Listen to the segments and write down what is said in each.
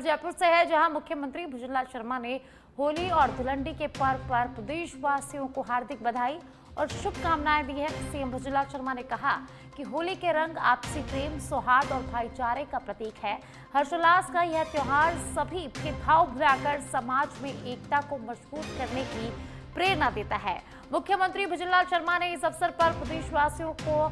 जयपुर से है, जहां मुख्यमंत्री भुजनलाल शर्मा ने होली और धुलंडी के पर्व पर प्रदेशवासियों को हार्दिक बधाई और शुभकामनाएं दी है। सीएम भुजनलाल शर्मा ने कहा कि होली के रंग आपसी प्रेम, सौहार्द और भाईचारे का प्रतीक है। हर्षोल्लास का यह त्योहार सभी भेदभाव भुलाकर समाज में एकता को मजबूत करने की प्रेरणा देता है। मुख्यमंत्री भुजनलाल शर्मा ने इस अवसर पर प्रदेशवासियों को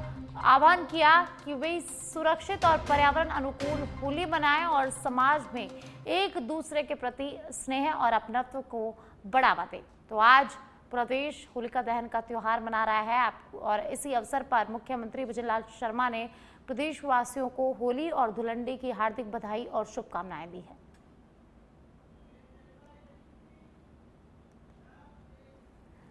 आह्वान किया कि वे सुरक्षित और पर्यावरण अनुकूल होली मनाएं और समाज में एक दूसरे के प्रति स्नेह और अपनत्व को बढ़ावा दें। तो आज प्रदेश होलिका दहन का त्योहार मना रहा है और इसी अवसर पर मुख्यमंत्री भुजनलाल शर्मा ने प्रदेशवासियों को होली और धुलंडी की हार्दिक बधाई और शुभकामनाएं दी है।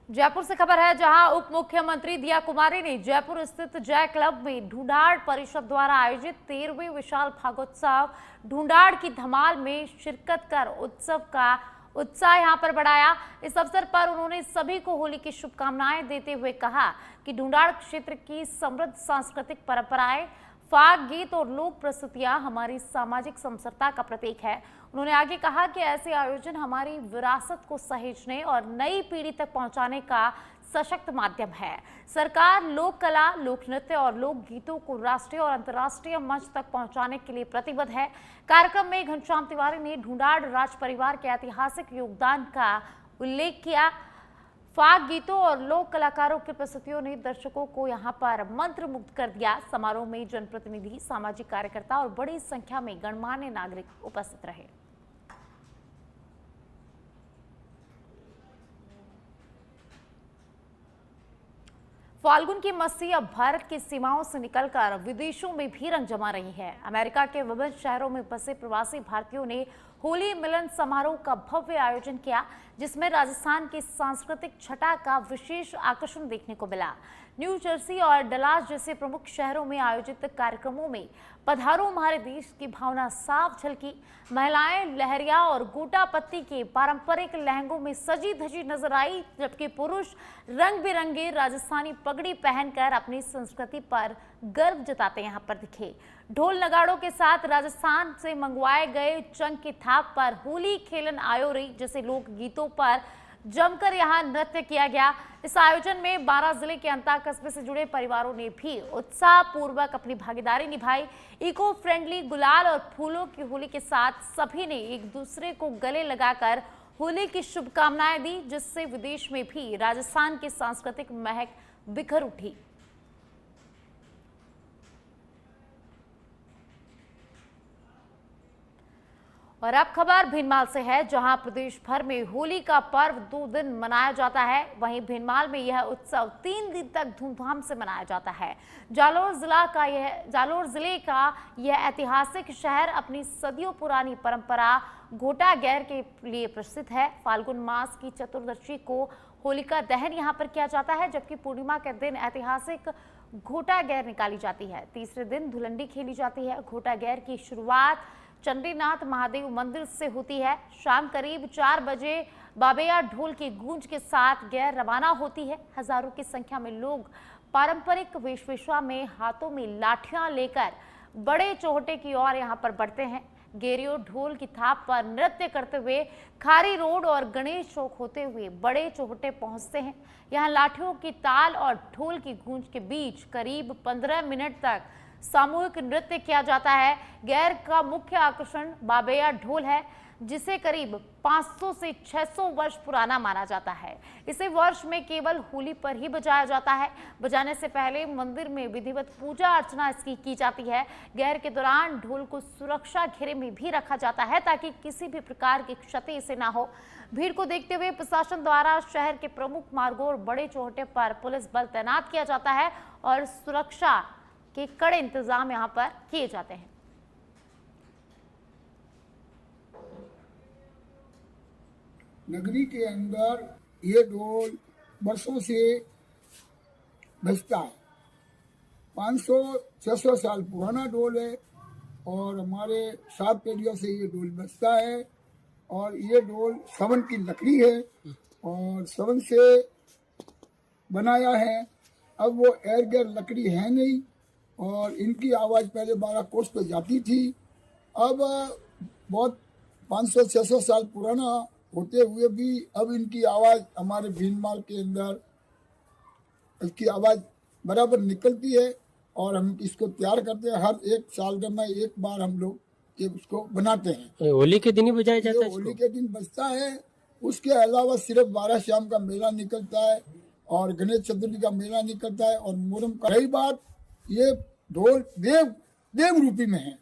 जयपुर से खबर है, जहां उप मुख्यमंत्री दिया कुमारी ने जयपुर स्थित जय क्लब में ढूंढाड़ परिषद द्वारा आयोजित 13वें विशाल फागोत्सव ढूंढाड़ की धमाल में शिरकत कर उत्सव का उत्साह यहां पर बढ़ाया। इस अवसर पर उन्होंने सभी को होली की शुभकामनाएं देते हुए कहा कि ढूंढाड़ क्षेत्र की समृद्ध सांस्कृतिक परंपराएं, फाग गीत और लोक प्रस्तुतियां हमारी सामाजिक समरसता का प्रतीक है। उन्होंने आगे कहा कि ऐसे आयोजन हमारी विरासत को सहेजने और नई पीढ़ी तक पहुंचाने का सशक्त माध्यम है। सरकार लोक कला, लोक नृत्य और लोक गीतों को राष्ट्रीय और अंतर्राष्ट्रीय मंच तक पहुंचाने के लिए प्रतिबद्ध है। कार्यक्रम में घनश्याम तिवारी ने ढूंढाड़ राज परिवार के ऐतिहासिक योगदान का उल्लेख किया। फाग गीतों और लोक कलाकारों की प्रस्तुतियों ने दर्शकों को यहां पर मंत्रमुग्ध कर दिया। समारोह में जनप्रतिनिधि, सामाजिक कार्यकर्ता और बड़ी संख्या में गणमान्य नागरिक उपस्थित रहे। फाल्गुन की मस्ती अब भारत की सीमाओं से निकलकर विदेशों में भी रंग जमा रही है। अमेरिका के विभिन्न शहरों में बसे प्रवासी भारतीयों ने होली मिलन समारोह का भव्य आयोजन किया, जिसमें राजस्थान की सांस्कृतिक छटा का विशेष आकर्षण देखने को मिला। न्यू जर्सी और डलास जैसे प्रमुख शहरों में आयोजित कार्यक्रमों में पधारो हमारे देश की भावना साफ झलकी। महिलाएं लहरिया और गोटा पत्ती के पारंपरिक लहंगों में सजी धजी नजर आई, जबकि पुरुष रंग बिरंगे राजस्थानी पगड़ी पहनकर अपनी संस्कृति पर गर्व जताते यहाँ पर दिखे। ढोल नगाड़ों के साथ राजस्थान से मंगवाए गए चंग की थाप पर होली खेलन आयो रही जैसे लोक गीतों पर जमकर यहाँ नृत्य किया गया। इस आयोजन में 12 जिले के अंता कस्बे से जुड़े परिवारों ने भी उत्साह पूर्वक अपनी भागीदारी निभाई। इको फ्रेंडली गुलाल और फूलों की होली के साथ सभी ने एक दूसरे को गले लगाकर होली की शुभकामनाएं दी, जिससे विदेश में भी राजस्थान की सांस्कृतिक महक बिखर उठी। और अब खबर भीनमाल से है, जहां प्रदेश भर में होली का पर्व 2 दिन मनाया जाता है। वहीं भीनमाल में यह उत्सव 3 दिन तक धूमधाम से मनाया जाता है। जालोर जिले का यह ऐतिहासिक शहर अपनी सदियों पुरानी परंपरा घोटा गैर के लिए प्रसिद्ध है। फाल्गुन मास की चतुर्दशी को होलिका दहन यहाँ पर किया जाता है, जबकि पूर्णिमा के दिन ऐतिहासिक घोटा गैर निकाली जाती है। तीसरे दिन धुलंडी खेली जाती है। घोटा गैर की शुरुआत चंडीनाथ महादेव मंदिर से होती है। शाम करीब 4 बजे बाबेया ढोल की गूंज के साथ गैर रवाना होती है। हजारों की संख्या में लोग पारंपरिक वेशभूषा में हाथों में लाठियां लेकर बड़े चौहटे की ओर यहां पर बढ़ते हैं। गेरियो ढोल की थाप पर नृत्य करते हुए खारी रोड और गणेश चौक होते हुए बड़े चौहटे पहुंचते हैं। यहां लाठियों की ताल और ढोल की गूंज के बीच करीब 15 मिनट तक सामूहिक नृत्य किया जाता है। गैर का मुख्य आकर्षण बाबेया ढोल है, जिसे करीब 500 से 600 वर्ष पुराना माना जाता है। इसे वर्ष में केवल होली पर ही बजाया जाता है। बजाने से पहले मंदिर में विधिवत पूजा अर्चना इसकी की जाती है। गैर के दौरान ढोल को सुरक्षा घेरे में भी रखा जाता है, ताकि किसी भी प्रकार की क्षति इसे ना हो। भीड़ को देखते हुए प्रशासन द्वारा शहर के प्रमुख मार्गों और बड़े चौहटे पर पुलिस बल तैनात किया जाता है और सुरक्षा के कड़े इंतजाम यहां पर किए जाते हैं। नगरी के अंदर ये ढोल वर्षों से बजता है। 500-600 साल पुराना ढोल है और हमारे 7 पीढ़ियों से ये ढोल बजता है। और ये ढोल सावन की लकड़ी है और सावन से बनाया है। अब वो एयरगैर लकड़ी है नहीं और इनकी आवाज़ पहले 12 कोस पे जाती थी। अब बहुत 500-600 साल पुराना होते हुए भी अब इनकी आवाज़ हमारे भीनमाल के अंदर इसकी आवाज़ बराबर निकलती है और हम इसको तैयार करते हैं। हर एक साल में एक बार हम लोग ये उसको बनाते हैं। होली के दिन ही बजाया जाता है होली इसको? के दिन बजता है। उसके अलावा सिर्फ 12 शाम का मेला निकलता है और गणेश चतुर्थी का मेला निकलता है और मुहर्रम का। रही बात, ये ढोल देव रूपी में है।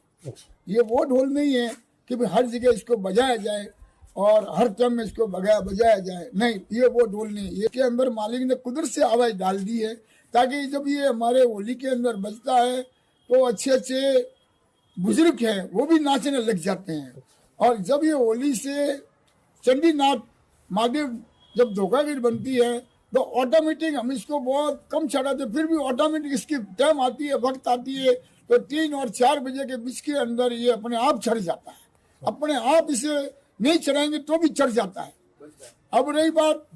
ये वो ढोल नहीं है कि भाई हर जगह इसको बजाया जाए और हर टाइम में इसको बजाया जाए, नहीं, ये वो ढोल नहीं। ये के अंदर मालिक ने कुदरत से आवाज डाल दी है ताकि जब ये हमारे होली के अंदर बजता है तो अच्छे अच्छे बुजुर्ग हैं वो भी नाचने लग जाते हैं। और जब ये होली से चंडीनाथ महादेव जब धोखागिर बनती है तो ऑटोमेटिक हम इसको बहुत कम चढ़ाते, फिर भी ऑटोमेटिक इसकी टाइम आती है, वक्त आती है तो 3 और 4 बजे के बीच के अंदर ये अपने आप चढ़ जाता है। अपने आप इसे नहीं चढ़ाएंगे तो भी चढ़ जाता है। अब रही बात,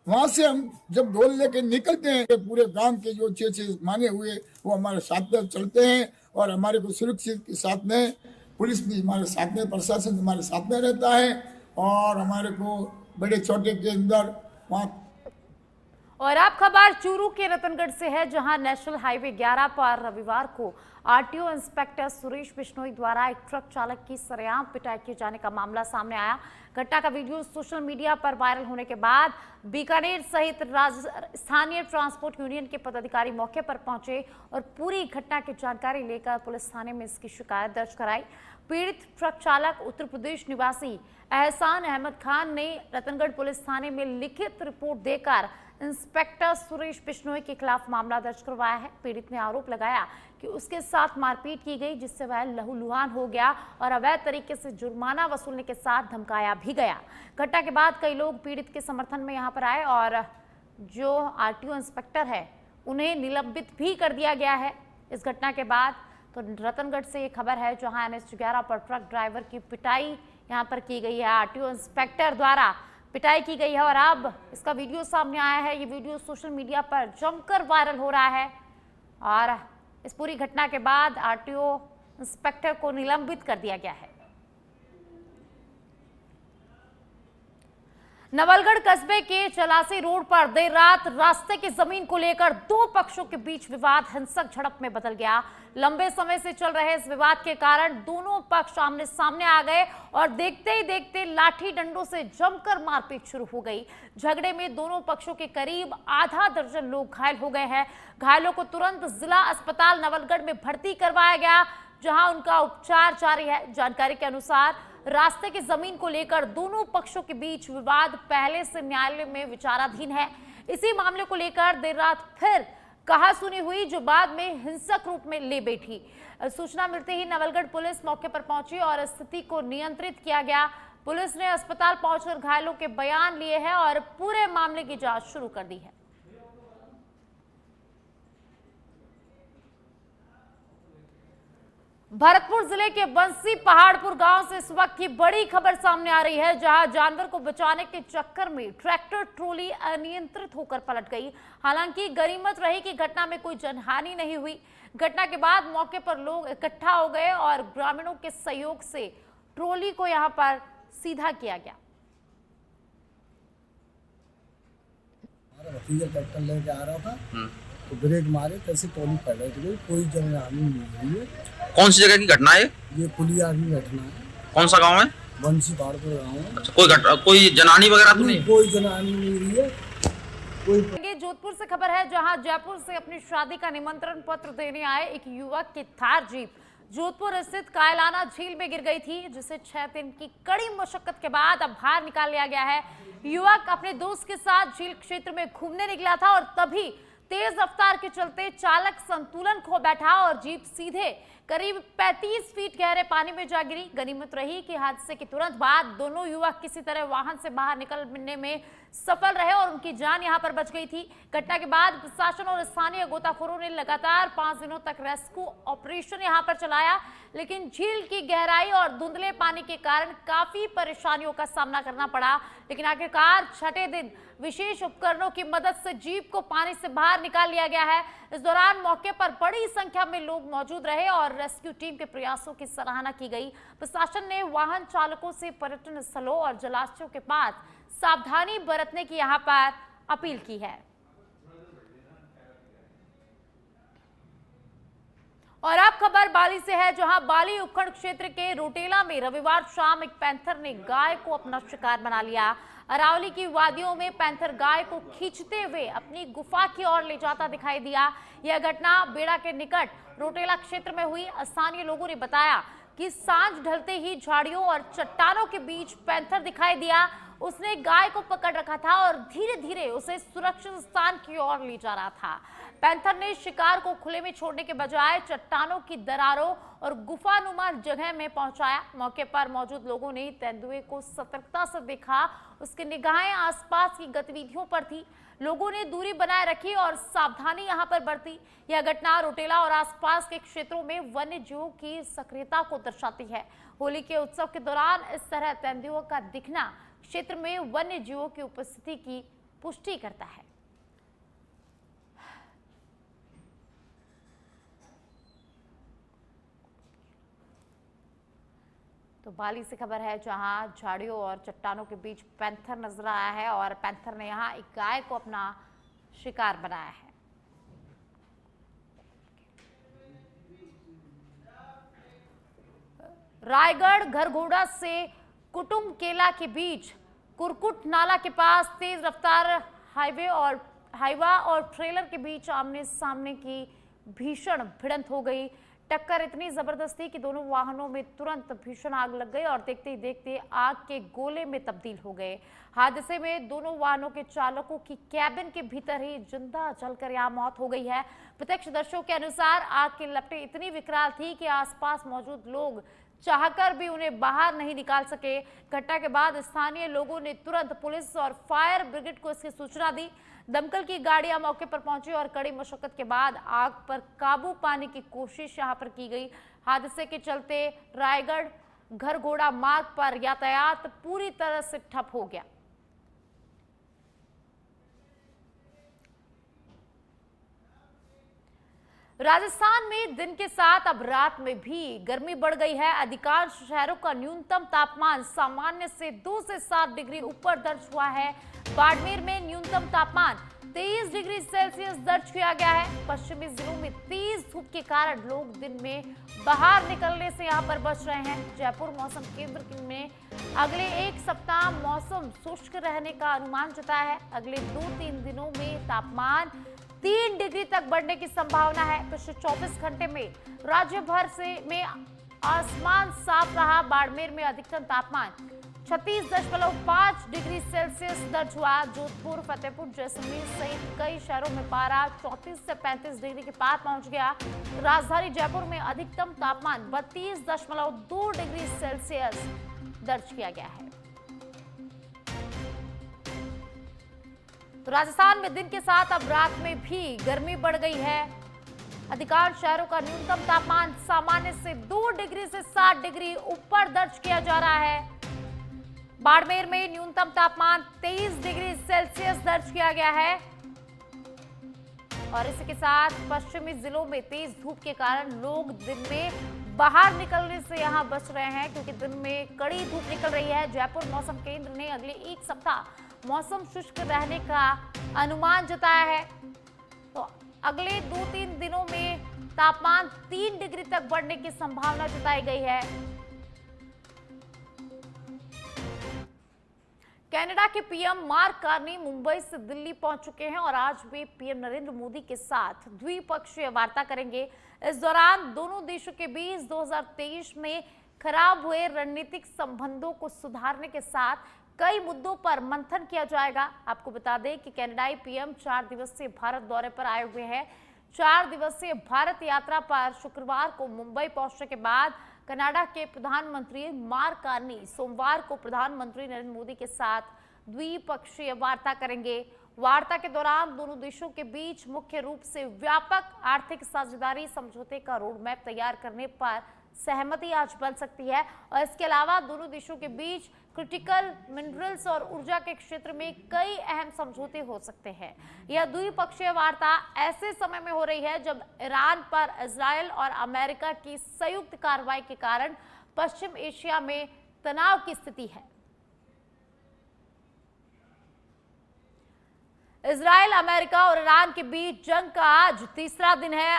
वहां से हम जब ढोल लेके निकलते हैं पूरे गांव के जो 6 माने हुए वो हमारे साथ में चलते हैं और हमारे को सुरक्षित के साथ में पुलिस भी हमारे साथ में, प्रशासन हमारे साथ में रहता है और हमारे को बड़े छोटे के अंदर वहाँ। और आप खबर चूरू के रतनगढ़ से है, जहां नेशनल हाईवे 11 पर रविवार को आरटीओ इंस्पेक्टर सुरेश बिश्नोई द्वारा एक ट्रक चालक की सरेआम पिटाई किए जाने का मामला सामने आया। घटना का वीडियो सोशल मीडिया पर वायरल होने के बाद बीकानेर सहित स्थानीय ट्रांसपोर्ट यूनियन के पदाधिकारी मौके पर पहुंचे और पूरी घटना की जानकारी लेकर पुलिस थाने में इसकी शिकायत दर्ज कराई। पीड़ित ट्रक चालक उत्तर प्रदेश निवासी एहसान अहमद खान ने रतनगढ़ पुलिस थाने में लिखित रिपोर्ट देकर इंस्पेक्टर सुरेश बिश्नोई के खिलाफ मामला दर्ज करवाया है। पीड़ित ने आरोप लगाया कि उसके साथ मारपीट की गई, जिससे वह लहूलुहान हो गया और अवैध तरीके से जुर्माना वसूलने के साथ धमकाया भी गया। घटना के बाद कई लोग पीड़ित के समर्थन में यहां पर आए और जो आरटीओ इंस्पेक्टर है उन्हें निलंबित भी कर दिया गया है। इस घटना के बाद तो रतनगढ़ से ये खबर है, जहां NH 11 पर ट्रक ड्राइवर की पिटाई यहां पर की गई है, आरटीओ इंस्पेक्टर द्वारा पिटाई की गई है और अब इसका वीडियो सामने आया है। ये वीडियो सोशल मीडिया पर जमकर वायरल हो रहा है और इस पूरी घटना के बाद आरटीओ इंस्पेक्टर को निलंबित कर दिया गया है। नवलगढ़ कस्बे के चलासी रोड पर देर रात रास्ते की जमीन को लेकर 2 पक्षों के बीच विवाद हिंसक झड़प में बदल गया। लंबे समय से चल रहे इस विवाद के कारण दोनों पक्ष आमने सामने आ गए और देखते ही देखते लाठी डंडों से जमकर मारपीट शुरू हो गई। झगड़े में दोनों पक्षों के करीब आधा दर्जन लोग घायल हो गए हैं। घायलों को तुरंत जिला अस्पताल नवलगढ़ में भर्ती करवाया गया, जहां उनका उपचार जारी है। जानकारी के अनुसार रास्ते की जमीन को लेकर दोनों पक्षों के बीच विवाद पहले से न्यायालय में विचाराधीन है। इसी मामले को लेकर देर रात फिर कहासुनी हुई, जो बाद में हिंसक रूप में ले बैठी। सूचना मिलते ही नवलगढ़ पुलिस मौके पर पहुंची और स्थिति को नियंत्रित किया गया। पुलिस ने अस्पताल पहुंचकर घायलों के बयान लिए हैं और पूरे मामले की जांच शुरू कर दी है। भरतपुर जिले के बंसी पहाड़पुर गांव से इस वक्त की बड़ी खबर सामने आ रही है, जहां जानवर को बचाने के चक्कर में ट्रैक्टर ट्रॉली अनियंत्रित होकर पलट गई। हालांकि गनीमत रही कि घटना में कोई जनहानि नहीं हुई। घटना के बाद मौके पर लोग इकट्ठा हो गए और ग्रामीणों के सहयोग से ट्रॉली को यहां पर सीधा किया गया। भतीजा ट्रैक्टर लेके आ रहा था तो ब्रेक मारे, कैसे ट्रॉली पलट गई। कोई जनहानि नहीं हुई है। कौन सी जगह की घटना है? ये पुलिया की घटना है। कौन सा गांव है? बंसी पहाड़पुर गाँव है। अच्छा, कोई जनानी वगैरह तो नहीं? कोई जनहानि नहीं हुई है। कोई जोधपुर से खबर है, जहां जयपुर से अपनी शादी का निमंत्रण पत्र देने आए एक युवक की थार जीप जोधपुर स्थित कायलाना झील में गिर गई थी, जिसे 6 दिन की कड़ी मशक्कत के बाद अब बाहर निकाल लिया गया है। युवक अपने दोस्त के साथ झील क्षेत्र में घूमने निकला था और तभी तेज रफ्तार के चलते चालक संतुलन खो बैठा और जीप सीधे करीब 35 फीट गहरे पानी में जा गिरी। गनीमत रही कि हादसे के तुरंत बाद दोनों युवक किसी तरह वाहन से बाहर निकलने में सफल रहे और उनकी जान यहां पर बच गई थी। घटना के बाद प्रशासन और स्थानीय गोताखोरों ने लगातार 5 दिनों तक रेस्क्यू ऑपरेशन यहां पर चलाया, लेकिन झील की गहराई और धुंधले पानी के कारण काफी परेशानियों का सामना करना पड़ा। लेकिन आखिरकार 6ठे दिन विशेष उपकरणों की मदद से जीप को पानी से बाहर निकाल लिया गया है। इस दौरान मौके पर बड़ी संख्या में लोग मौजूद रहे और रेस्क्यू टीम के प्रयासों की सराहना की गई। प्रशासन ने वाहन चालकों से पर्यटन स्थलों और जलाशयों के पास सावधानी बरतने की यहां पर अपील की है। और अब खबर बाली से है, जहां बाली उपखंड क्षेत्र के रोटेला में रविवार शाम एक पैंथर ने गाय को अपना शिकार बना लिया। अरावली की वादियों में पैंथर गाय को खींचते हुए अपनी गुफा की ओर ले जाता दिखाई दिया। यह घटना बेड़ा के निकट रोटेला क्षेत्र में हुई। स्थानीय लोगों ने बताया कि सांझ ढलते ही झाड़ियों और चट्टानों के बीच पैंथर दिखाई दिया। उसने गाय को पकड़ रखा था और धीरे धीरे उसे सुरक्षित स्थान की ओर ले जा रहा था। पैंथर ने शिकार को खुले में छोड़ने के बजाय चट्टानों की दरारों और गुफानुमा जगह में पहुंचाया। मौके पर मौजूद लोगों ने तेंदुए को सतर्कता से देखा। उसकी निगाहें आसपास की गतिविधियों पर थी। लोगों ने दूरी बनाए रखी और सावधानी यहां पर बरती। यह घटना रोटेला और आसपास के क्षेत्रों में वन्य जीवों की सक्रियता को दर्शाती है। होली के उत्सव के दौरान इस तरह तेंदुओं का दिखना क्षेत्र में वन्य जीवों की उपस्थिति की पुष्टि करता है। तो बाली से खबर है, जहां झाड़ियों और चट्टानों के बीच पैंथर नजर आया है और पैंथर ने यहां एक गाय को अपना शिकार बनाया है। रायगढ़ घरघोड़ा से कुटुंब केला के बीच कुरकुट नाला के पास तेज रफ्तार हाईवा और ट्रेलर के बीच आमने सामने की भीषण भिड़ंत हो गई। टक्कर इतनी जबरदस्त थी कि दोनों वाहनों में तुरंत भीषण आग लग गई और देखते ही देखते आग के गोले में तब्दील हो गए। हादसे में दोनों वाहनों के चालकों की कैबिन के भीतर ही जिंदा जलकर यहां मौत हो गई है। प्रत्यक्षदर्शियों के अनुसार आग की लपटें इतनी विकराल थी कि आसपास मौजूद लोग चाहकर भी उन्हें बाहर नहीं निकाल सके। घटना के बाद स्थानीय लोगों ने तुरंत पुलिस और फायर ब्रिगेड को इसकी सूचना दी। दमकल की गाड़ियां मौके पर पहुंची और कड़ी मशक्कत के बाद आग पर काबू पाने की कोशिश यहां पर की गई। हादसे के चलते रायगढ़ घरघोड़ा मार्ग पर यातायात पूरी तरह से ठप हो गया। राजस्थान में दिन के साथ अब रात में भी गर्मी बढ़ गई है। अधिकांश शहरों का न्यूनतम तापमान सामान्य से 2 से 7 डिग्री ऊपर दर्ज हुआ है। बाड़मेर में न्यूनतम तापमान 23 डिग्री सेल्सियस दर्ज किया गया है। पश्चिमी जिलों में तेज धूप के कारण लोग दिन में बाहर निकलने से यहां पर बच रहे हैं। जयपुर मौसम केंद्र में अगले एक सप्ताह मौसम शुष्क रहने का अनुमान जताया है। अगले 2-3 दिनों में तापमान 3 डिग्री तक बढ़ने की संभावना है। पिछले 24 घंटे में राज्य भर में आसमान साफ रहा। बाड़मेर में अधिकतम तापमान 36.5 डिग्री सेल्सियस दर्ज हुआ। जोधपुर, फतेहपुर, जैसलमेर सहित कई शहरों में पारा 34 से 35 डिग्री के पार पहुंच गया। राजधानी जयपुर में अधिकतम तापमान 32.2 डिग्री सेल्सियस दर्ज किया गया है। तो राजस्थान में दिन के साथ अब रात में भी गर्मी बढ़ गई है। अधिकांश शहरों का न्यूनतम तापमान सामान्य से 2 डिग्री से 7 डिग्री ऊपर दर्ज किया जा रहा है। बाड़मेर में न्यूनतम तापमान 23 डिग्री सेल्सियस दर्ज किया गया है और इसी के साथ पश्चिमी जिलों में तेज धूप के कारण लोग दिन में बाहर निकलने से यहां बच रहे हैं, क्योंकि दिन में कड़ी धूप निकल रही है। जयपुर मौसम केंद्र ने अगले एक सप्ताह मौसम शुष्क रहने का अनुमान जताया है। तो अगले 2-3 दिनों में तापमान 3 डिग्री तक बढ़ने की संभावना जताई गई है। कनाडा के पीएम मार्क कार्नी मुंबई से दिल्ली पहुंच चुके हैं और आज वे पीएम नरेंद्र मोदी के साथ द्विपक्षीय वार्ता करेंगे। इस दौरान दोनों देशों के बीच 2023 में खराब हुए रणनीतिक संबंधों को सुधारने के साथ कई मुद्दों पर मंथन किया जाएगा। आपको बता दें कि कनाडाई पीएम 4 दिवसीय भारत दौरे पर आए हुए हैं। 4 दिवसीय भारत यात्रा पर शुक्रवार को मुंबई पहुंचने के बाद कनाडा के प्रधानमंत्री मार्क कार्नी सोमवार को प्रधानमंत्री नरेंद्र मोदी के साथ द्विपक्षीय वार्ता करेंगे। वार्ता के दौरान दोनों देशों के बीच मुख्य रूप से व्यापक आर्थिक साझेदारी समझौते का रोड मैप तैयार करने पर सहमति आज बन सकती है। और इसके अलावा दोनों देशों के बीच क्रिटिकल मिनरल्स और ऊर्जा के क्षेत्र में कई अहम समझौते हो सकते हैं। यह द्विपक्षीय वार्ता ऐसे समय में हो रही है जब ईरान पर इजराइल और अमेरिका की संयुक्त कार्रवाई के कारण पश्चिम एशिया में तनाव की स्थिति है। इजराइल, अमेरिका और ईरान के बीच जंग का आज तीसरा दिन है।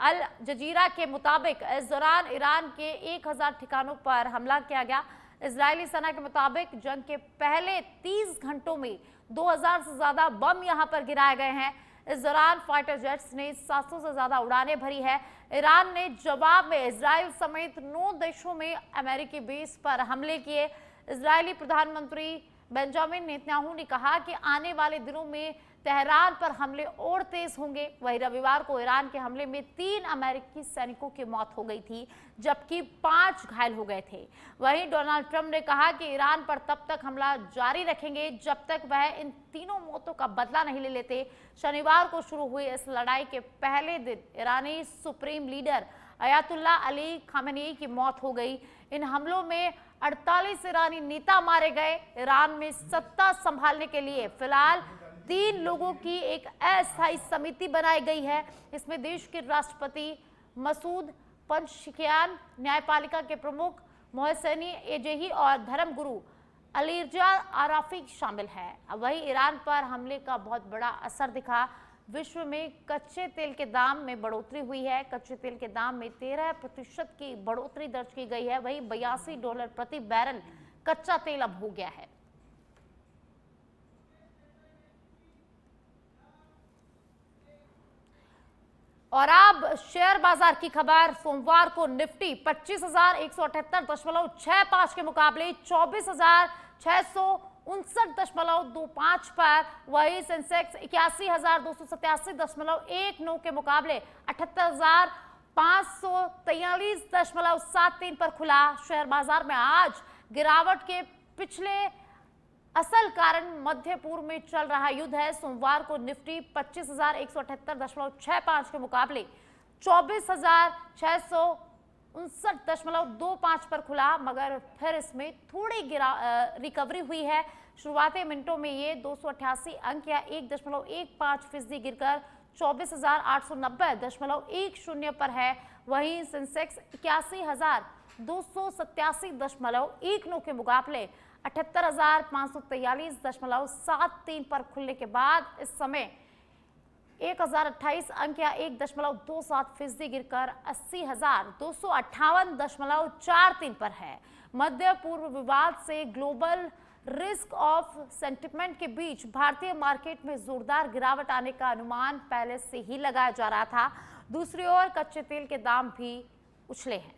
अल जजीरा के मुताबिक इस दौरान ईरान के 1000 ठिकानों पर हमला किया गया। इजरायली सेना के मुताबिक जंग के पहले 30 घंटों में 2000 से ज्यादा बम यहां पर गिराए गए हैं। इस दौरान फाइटर जेट्स ने 700 से ज्यादा उड़ानें भरी है। ईरान ने जवाब में इजराइल समेत 9 देशों में अमेरिकी बेस पर हमले किए। इजरायली प्रधानमंत्री बेंजामिन नेतन्याहू ने कहा कि आने वाले दिनों में तेहरान पर हमले और तेज होंगे। वहीं रविवार को ईरान के हमले में 3 अमेरिकी सैनिकों की मौत हो गई थी, जबकि 5 घायल हो गए थे। वहीं डोनाल्ड ट्रंप ने कहा कि ईरान पर तब तक हमला जारी रखेंगे जब तक वह इन तीनों मौतों का बदला नहीं ले लेते। शनिवार को शुरू हुई इस लड़ाई के पहले दिन ईरानी supreme leader Ayatollah Ali Khamenei की मौत हो गई। इन हमलों में 48 ईरानी नेता मारे गए। ईरान में सत्ता संभालने के लिए फिलहाल 3 लोगों की एक अस्थायी समिति बनाई गई है। इसमें देश के राष्ट्रपति मसूद पंशकियान, न्यायपालिका के प्रमुख मोहसेनी एजेही और धर्मगुरु अलीरजा आराफी शामिल है। वहीं ईरान पर हमले का बहुत बड़ा असर दिखा। विश्व में कच्चे तेल के दाम में बढ़ोतरी हुई है। कच्चे तेल के दाम में 13% की बढ़ोतरी दर्ज की गई है। वहीं $82 प्रति बैरल कच्चा तेल अब हो गया है। और अब शेयर बाजार की खबर। सोमवार को निफ्टी 25,178.65 के मुकाबले 24,659.25 पर, वही सेंसेक्स 81,287.19 के मुकाबले 78,543.73 पर खुला। शेयर बाजार में आज गिरावट के पिछले असल कारण मध्य पूर्व में चल रहा युद्ध है। सोमवार को निफ्टी 25,178.65 के मुकाबले 24,659.25 पर खुला, मगर फिर इसमें थोड़ी रिकवरी हुई है। शुरुआती मिनटों में ये 288 अंक या 1.15% गिरकर 24,890.10 पर है। वहीं सेंसेक्स 81,287.19 के मुकाबले 78,543.73 पर खुलने के बाद इस समय 1,028 अंक या 1.27% गिरकर 80,258.43 पर है। मध्य पूर्व विवाद से ग्लोबल रिस्क ऑफ सेंटिमेंट के बीच भारतीय मार्केट में जोरदार गिरावट आने का अनुमान पहले से ही लगाया जा रहा था। दूसरी ओर कच्चे तेल के दाम भी उछले हैं।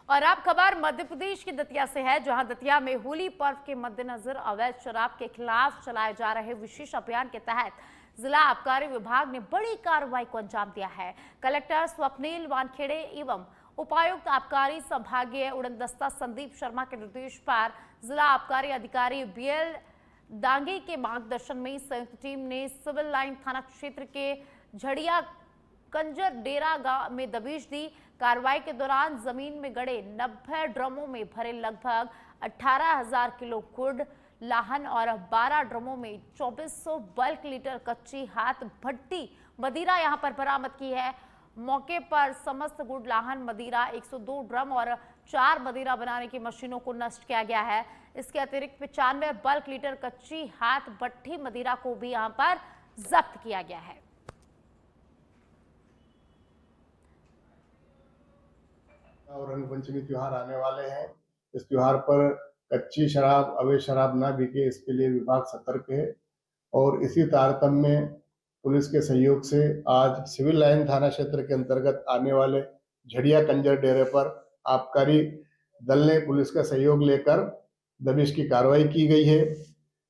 और अब खबर मध्य प्रदेश की दतिया से है, जहां दतिया में होली पर्व के मद्देनजर अवैध शराब के खिलाफ चलाए जा रहे विशेष अभियान के तहत जिला आबकारी विभाग ने बड़ी कार्रवाई को अंजाम दिया है। कलेक्टर स्वप्निल वानखेड़े एवं उपायुक्त आबकारी संभागीय उड़नदस्ता संदीप शर्मा के निर्देश पर जिला आबकारी अधिकारी बीएल डांगी के मार्गदर्शन में संयुक्त टीम ने सिविल लाइन थाना क्षेत्र के झड़िया कंजर डेरा गांव में दबिश दी। कार्रवाई के दौरान जमीन में गड़े 90 ड्रमों में भरे लगभग 18,000 किलो गुड़ लाहन और 12 ड्रमों में 2400 बल्क लीटर कच्ची हाथ भट्टी मदिरा यहां पर बरामद की है। मौके पर समस्त गुड़ लाहन मदिरा 102 ड्रम और 4 मदिरा बनाने की मशीनों को नष्ट किया गया है। इसके अतिरिक्त 95 बल्क लीटर कच्ची हाथ भट्टी मदिरा को भी यहां पर जब्त किया गया है। और रंग पंचमी त्योहार आने वाले हैं। इस त्योहार पर कच्ची शराब, अवैध शराब ना बिके, इसके लिए विभाग सतर्क है। और इसी तारतम्य में पुलिस के सहयोग से आज सिविल लाइन थाना क्षेत्र के अंतर्गत आने वाले झड़िया कंजर डेरे पर आबकारी दल ने पुलिस का सहयोग लेकर दबिश की कार्रवाई की गई है।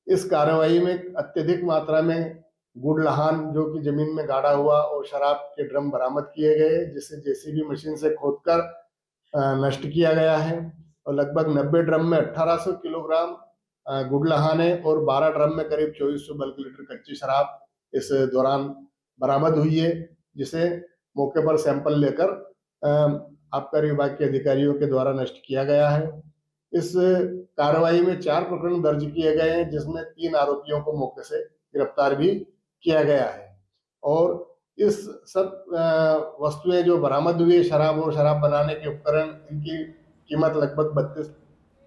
इस कार्रवाई में अत्यधिक मात्रा में गुड़ लहान जो कि जमीन में गाड़ा हुआ और शराब के ड्रम बरामद किए गए, जिसे जेसीबी मशीन से खोदकर नष्ट किया गया है। और लगभग 90 ड्रम में 1800 किलोग्राम गुड़ लहाने और 12 ड्रम में करीब 2400 बल्क लीटर कच्ची शराब इस दौरान बरामद हुई है, जिसे मौके पर सैंपल लेकर आबकारी विभाग के अधिकारियों के द्वारा नष्ट किया गया है। इस कार्रवाई में 4 प्रकरण दर्ज किए गए हैं, जिसमें 3 आरोपियों को मौके से गिरफ्तार भी किया गया है। और इस सब वस्तुएं जो बरामद हुई है, शराब और शराब बनाने के उपकरण, इनकी कीमत लगभग